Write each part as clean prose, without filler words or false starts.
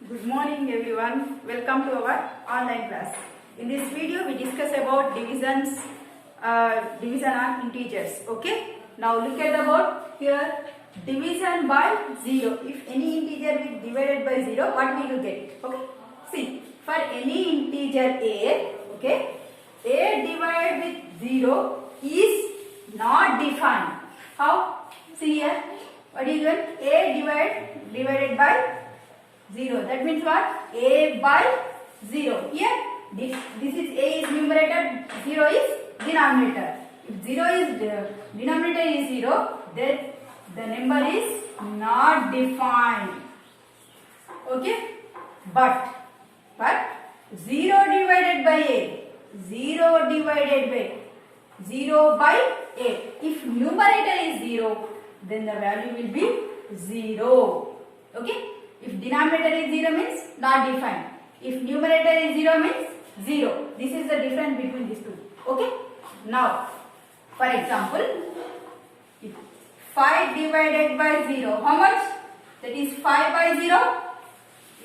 Good morning everyone. Welcome to our online class. In this video we discuss about division on integers. Okay. Now look at the board here. Division by 0. If any integer is divided by 0, what we will get? Okay. See, for any integer a, okay, a divided with 0 is not defined. How? See here. What is it? A divided by 0. That means what? A by 0. Here, this is A is numerator, 0 is denominator. If 0 is denominator is 0, then the number is not defined. Okay? But 0 divided by A, 0 divided by 0 by A. If numerator is 0, then the value will be 0. Okay? If denominator is 0 means not defined. If numerator is 0 means 0. This is the difference between these two. Okay? Now, for example, if 5 divided by 0, how much? That is 5 by 0.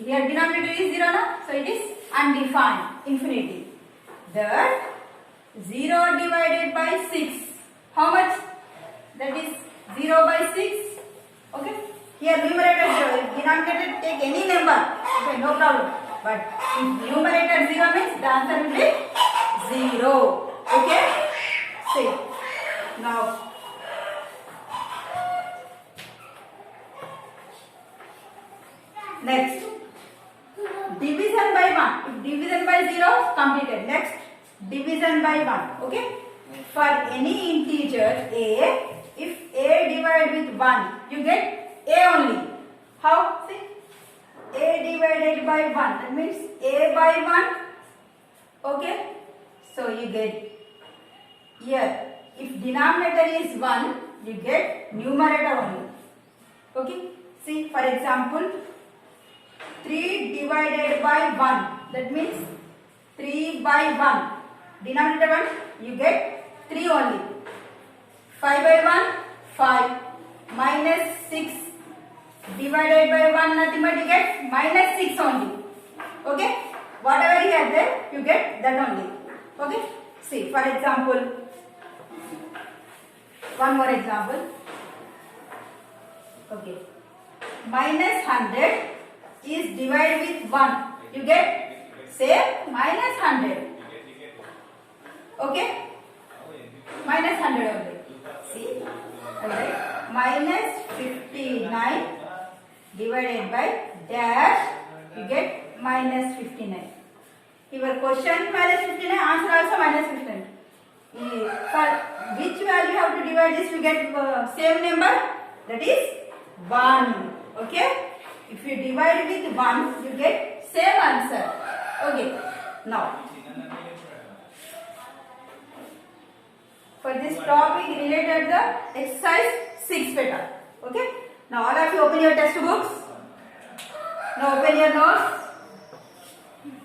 Here denominator is 0 now, so it is undefined, infinity. That 0 divided by 6, how much? That is 0 by 6. Okay? Here numerator 0, if denominator take any number, okay, no problem. But if numerator 0 means the answer will be 0. Okay? See. Now, next, division by 1. If division by 0, completed. Next, division by 1. Okay? For any integer a, if a divided with 1, you get a only. How? See, a divided by 1. That means a by 1. Okay. So you get here. If denominator is 1, you get numerator only. Okay. See, for example, 3 divided by 1. That means 3 by 1. Denominator 1, you get 3 only. 5 by 1, 5. Minus 6. Divided by 1, nothing but you get minus 6 only. Okay? Whatever you have there, you get that only. Okay? See, for example, one more example. Okay. Minus 100 is divided with 1. You get same minus 100. Okay? Minus 100 only. See? Alright. Minus 59 divided by dash, you get minus 59. Your question minus 59, answer also minus 59. For which value you have to divide this, you get same number, that is 1. Okay? If you divide with 1, you get same answer. Okay. Now, for this topic related the exercise 6 beta. Okay? Now all of you open your textbooks. Now open your notes.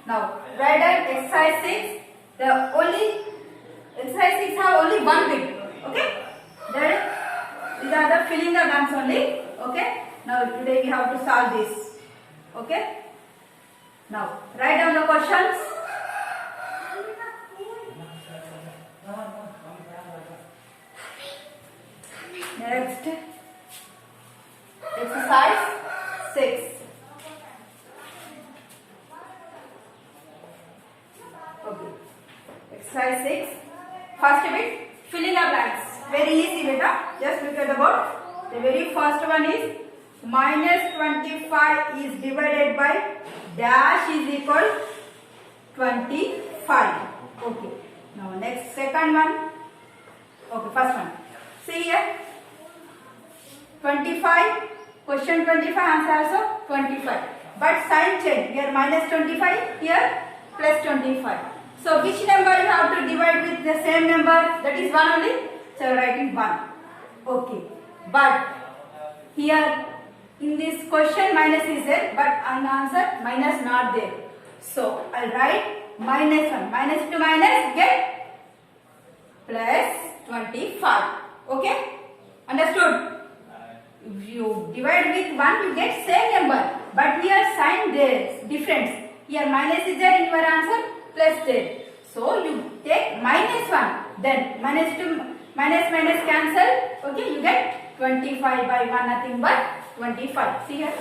Now write down exercise 6. The only exercise 6 have only one bit. Okay? Then these are the filling the blanks only. Okay? Now today we have to solve this. Okay? Now write down the questions. Next, exercise 6. Okay. Exercise 6. First bit, filling the blanks. Very easy, beta. Just look at the board. The very first one is minus 25 is divided by dash is equal 25. Okay. Now next, second one. Okay, first one. See here. 25, question 25, answer also 25. But sign change, here minus 25, here plus 25. So which number you have to divide with the same number? That is 1 only. So writing 1. Okay. But here in this question minus is there, but on the answer minus not there. So I'll write minus 1. Minus to minus get plus 25. Okay? Understood? if you divide with 1, you get same number. But here sign there difference. Here minus is there in your answer, plus there. So you take minus 1. Then minus 2, minus minus cancel. Okay, you get 25 by 1, nothing but 25. See here,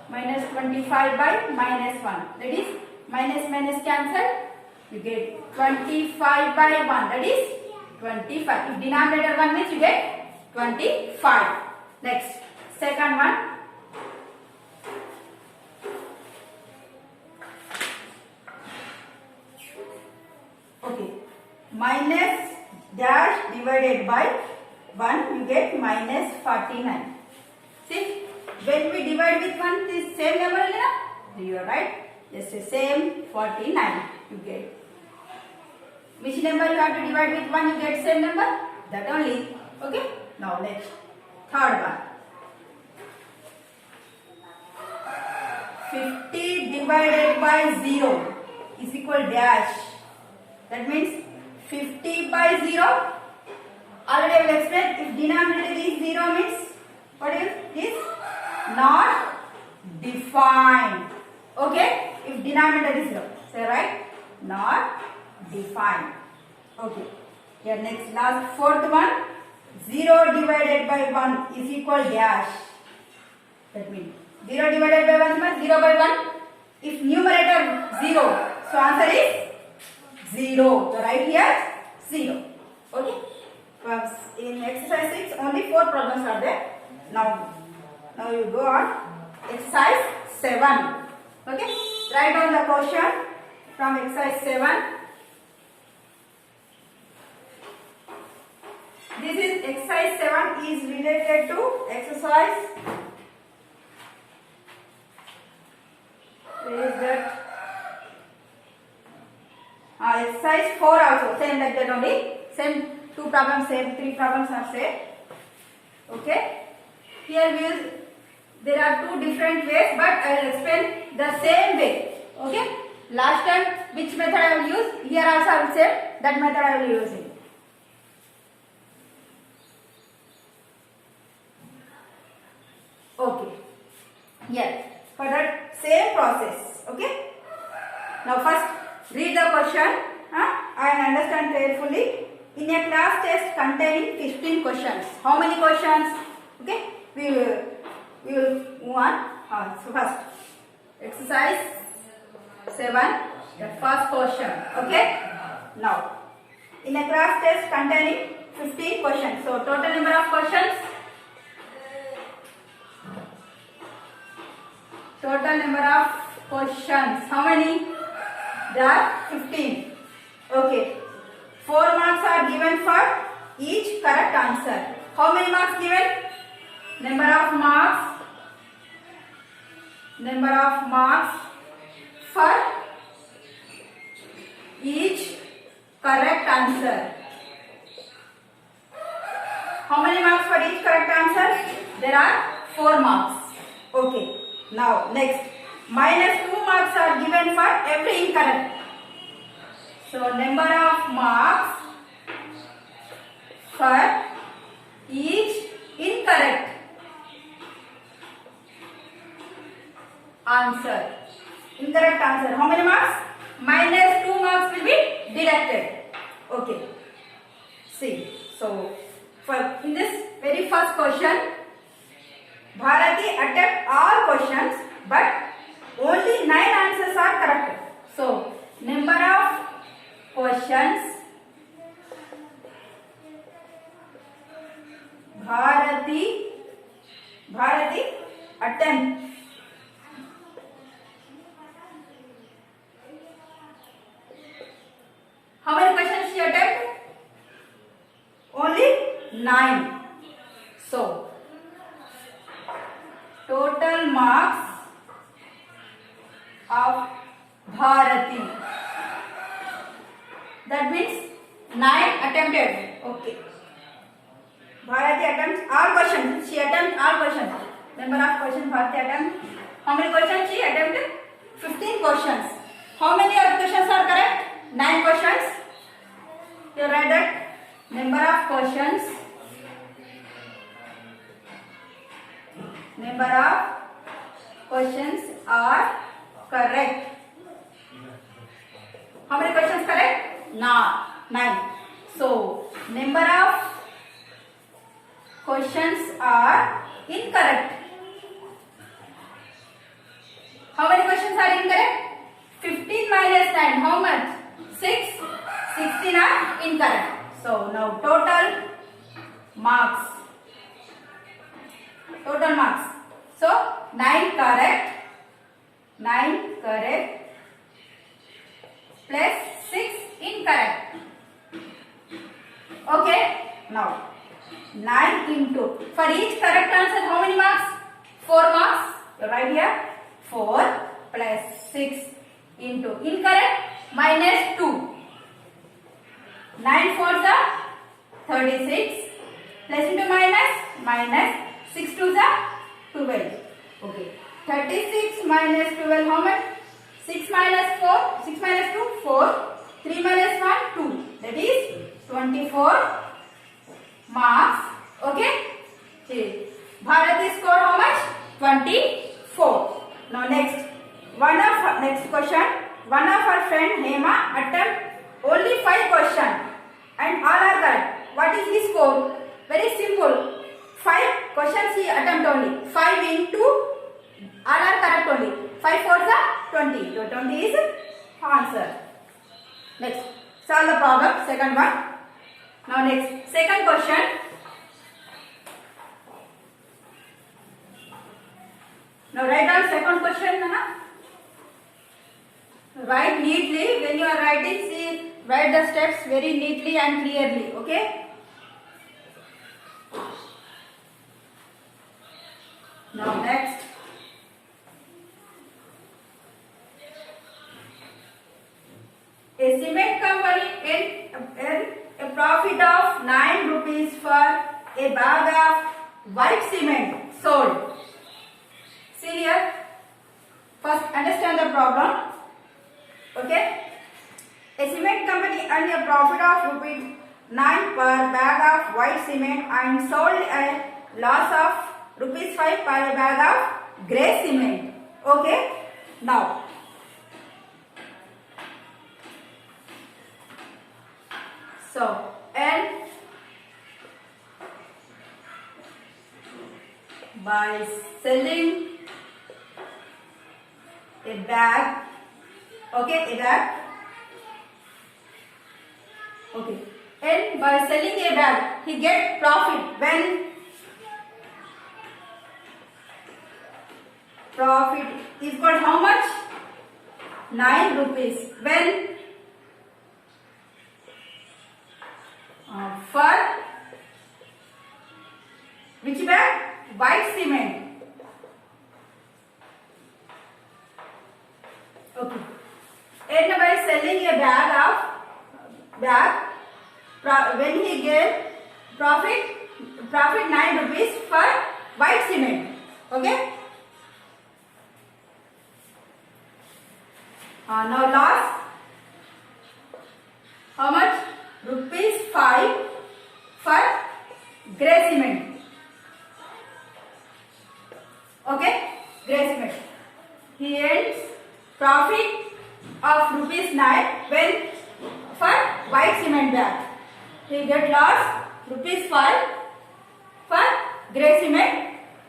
minus 25 by minus 1. That is minus minus cancel. You get 25 by 1. That is 25. If denominator 1 means you get 25. Next, second one. Okay, minus dash divided by 1, you get minus 49. See, when we divide with 1, this same number is there. You are right. Just the same 49 you get. Which number you have to divide with 1, you get same number? That only. Okay. Now next, third one. 50 divided by 0 is equal dash. That means 50 by 0. Already I will explain. If denominator is 0 means what is this? Not defined. Okay. If denominator is 0. Say right? Not defined. Okay. Here next last fourth one. 0 divided by 1 is equal dash. That means 0 divided by 1 means 0 by 1. If numerator 0, so answer is 0. So write here 0. Okay. In exercise 6 only 4 problems are there. Now you go on exercise 7. Okay. Write down the question from exercise 7. This is exercise 7 is related to exercise. Where is that? Exercise 4 also same like that only. Same 2 problems, same 3 problems are same. Okay. Here there are 2 different ways, but I will explain the same way. Okay. Last time which method I will use? Here also I will say that method I will use it. Okay. Yes. For that same process. Okay. Now first read the question and understand carefully. In a class test containing 15 questions. How many questions? Okay. We will move on. So first exercise 7. The first question. Okay. Now in a class test containing 15 questions. So total number of questions. Total number of questions. How many? There are 15. Okay. 4 marks are given for each correct answer. How many marks given? Number of marks. Number of marks for each correct answer. How many marks for each correct answer? There are 4 marks. Okay. Now next, minus 2 marks are given for every incorrect. So number of marks for each incorrect answer. Incorrect answer. How many marks? Minus 2 marks will be deducted. Okay. See. So in this very first question, Bharati attempt all questions, but only 9 answers are correct. So number of questions Bharati attempt. How many questions she attempt? Only 9. So total marks of Bharati. That means 9 attempted. Okay. Bharati attempts all questions. She attempts all questions. Number of questions Bharati attempts. How many questions she attempted? 15 questions. How many of questions are correct? 9 questions. You write that number of questions Number of questions are correct. How many questions correct? 9. So number of questions are incorrect. How many questions are incorrect? 15 minus 9. How much? 6. 16 are incorrect. So now total marks. Total marks. So 9 correct. 9 correct plus 6 incorrect. Okay. Now 9 into, for each correct answer how many marks? 4 marks. You write here 4 plus 6 into incorrect minus 2. 9 4s are 36 plus into minus 6 2s are 12. Okay. 36 minus 12 how much? 6 minus 4, 6 minus 2, 4. 3 minus 1, 2. That is 24 marks. Okay. Bharati scored how much? 24. Now next question. One of our friend Hema attempt only 5 questions and all are correct. What is his score? Very simple. 5 questions he attempt only. 5 into all are correct only. 5 4s are 20. So 20 is answer. Next, solve the problem. Second one. Now next, second question. Now write down second question, Nana. Write neatly. When you are writing, see, write the steps very neatly and clearly. Okay. Now next. A cement company earned a profit of 9 rupees for a bag of white cement sold. See here. First understand the problem. Okay. A cement company earned a profit of rupees 9 per bag of white cement and sold a loss of rupees 5 per bag of grey cement. Okay. Now so and by selling a bag, okay, a bag, okay, and by selling a bag he get profit when profit is called how much? 9 rupees when for which bag? White cement. Okay. And by selling a bag when he get profit 9 rupees for white cement. Okay. Now loss how much? Rupees 5 for grey cement. Okay, grey cement. He earns profit of rupees 9 when for white cement bag. He get loss rupees 5 for grey cement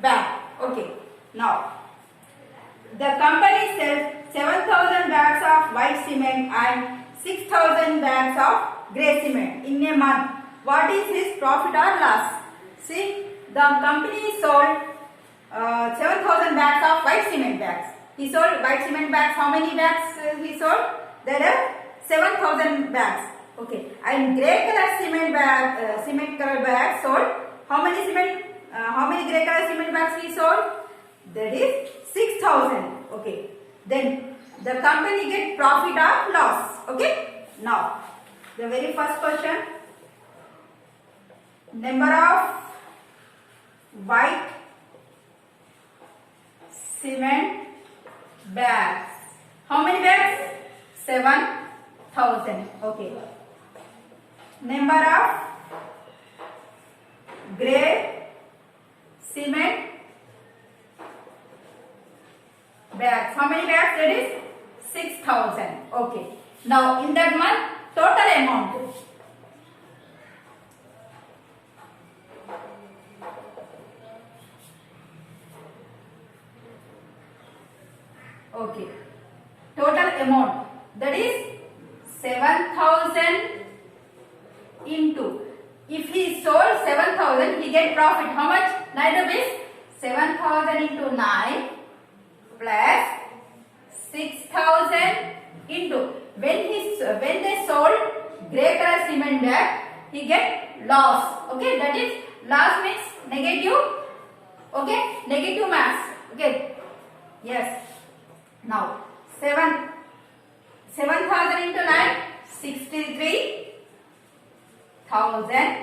bag. Okay. Now the company sells 7,000 bags of white cement and 6,000 bags of grey cement in a month. What is his profit or loss? See, the company sold 7,000 bags of white cement bags. He sold white cement bags. How many bags he sold? There are 7,000 bags. Okay. And grey color cement bag, cement color bags sold. How many grey color cement bags he sold? That is 6,000. Okay. Then the company get profit or loss. Okay. Now the very first question. Number of white cement bags. How many bags? 7,000. Okay. Number of grey cement bags. How many bags? That is 6,000. Okay. Now in that month, total amount. Okay. Total amount, that is 7,000 into, if he sold 7,000, he get profit. How much? 9 rupees. 7,000 into 9 plus 6,000 into, when they sold grey color cement bag, he get loss. Okay, that is loss means negative. Okay, negative mass. Okay, yes. Now 7,000 into 9, 63,000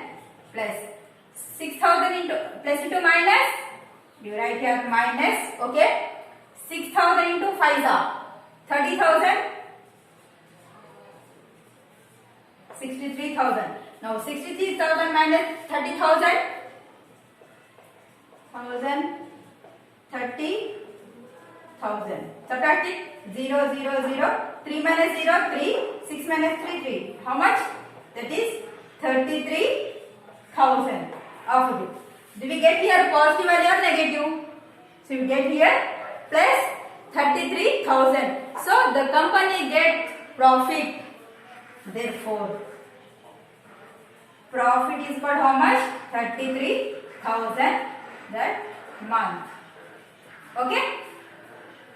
plus 6,000 into plus into minus. You write here minus. Okay, 6,000 into 5 30,000. 63,000. Now 63,000 minus 30,000. 30,000. Subtract it. 0, 0, 0. 3 minus 0, 3. 6 minus 3, 3. How much? That is 33,000 of it. Do we get here positive value or negative? So we get here plus 33,000. So the company gets profit. Therefore, profit is for how much? 33,000 that month. Okay?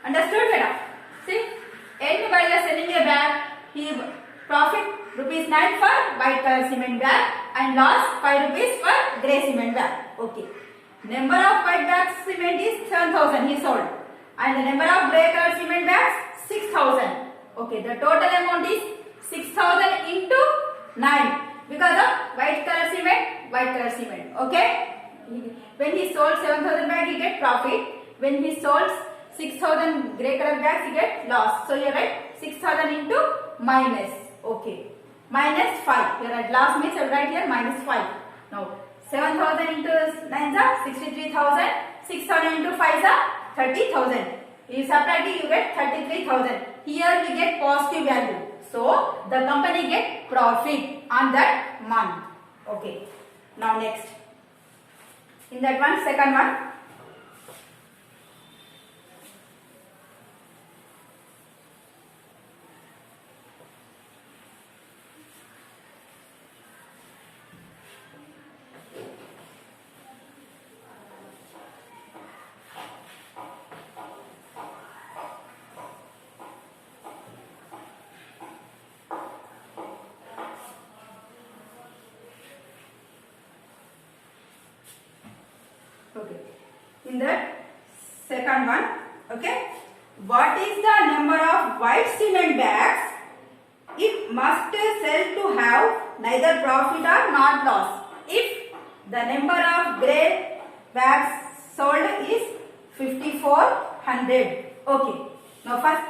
Understood, madam? See, end buyer selling a bag, he profit rupees 9 for white color cement bag and loss 5 rupees for grey cement bag. Okay. Number of white bags cement is 7,000 he sold, and the number of grey color cement bags 6,000. Okay, the total amount is 6,000 into 9 because of white color cement. Okay. When he sold 7,000 bags, he get profit. When he sold 6,000 grey color bags, he get loss. So you write 6,000 into minus. Okay. Minus 5. Here at loss means I write here minus 5. Now 7,000 into 9 is 63,000. 6,000 into 5 is 30,000. You subtract it, you get 33,000. Here we get positive value. So the company get profit on that month. Okay. Now next. In that one, second one. Okay. In that second one, okay, what is the number of white cement bags it must sell to have neither profit or not loss? If the number of grey bags sold is 5,400. Okay. Now first,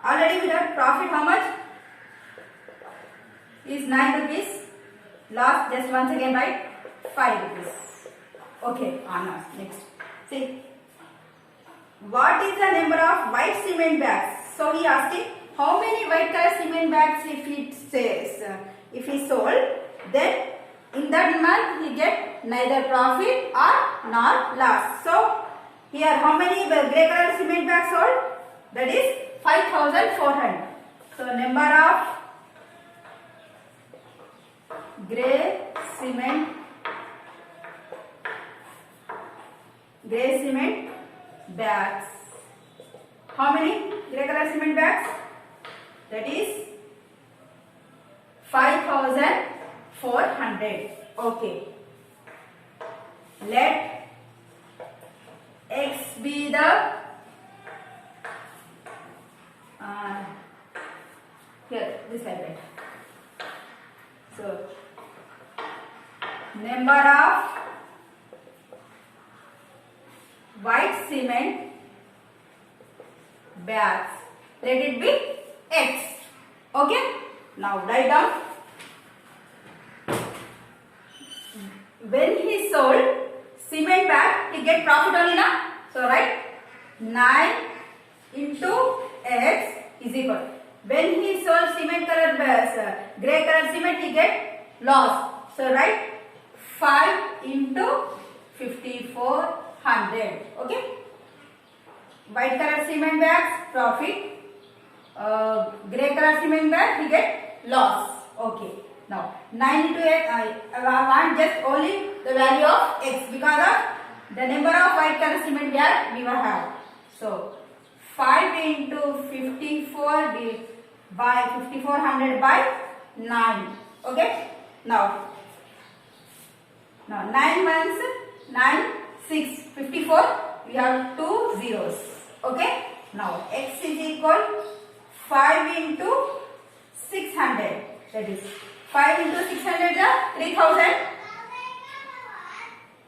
already we have profit how much? Is 9 rupees. Loss just once again write 5 rupees. Okay, Anna, next. See, what is the number of white cement bags? So he asked him, how many white color cement bags if he says, if he sold, then in that month he get neither profit or not loss. So here how many grey color cement bags sold? That is 5,400. So number of grey cement bags. How many grey color cement bags? That is 5,400. Okay. Let X be the here this like. So number of white cement bags, let it be X. Okay. Now write down. When he sold cement bag, he get profit only na. So write 9 into X is equal. When he sold cement color grey color cement, he get loss. So write 5 into 5400. Okay. White color cement bags profit. Grey color cement bag he get loss. Okay. Now 9 into X. I want just only the value of X because of the number of white color cement bag we will have. So 5 into 54 by 5400 by 9. Okay. Now 9 ones 9 6 54. We have 2 zeros. Okay. Now X is equal 5 into 600. That is 5 into 600 is 3000.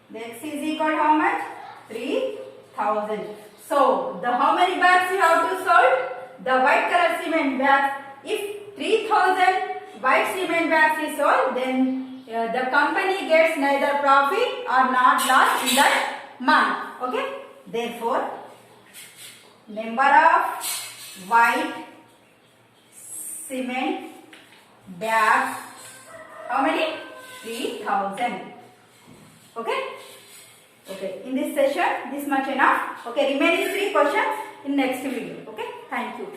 The X is equal to how much? 3000. So the how many bags you have to solve? The white color cement bags. If 3000 white cement bags is sold, then the company gets neither profit or not loss in that month. Okay. Therefore, number of white cement bags, how many? 3000. Okay. Okay. In this session, this much enough. Okay. Remaining 3 questions in next video. Okay. Thank you.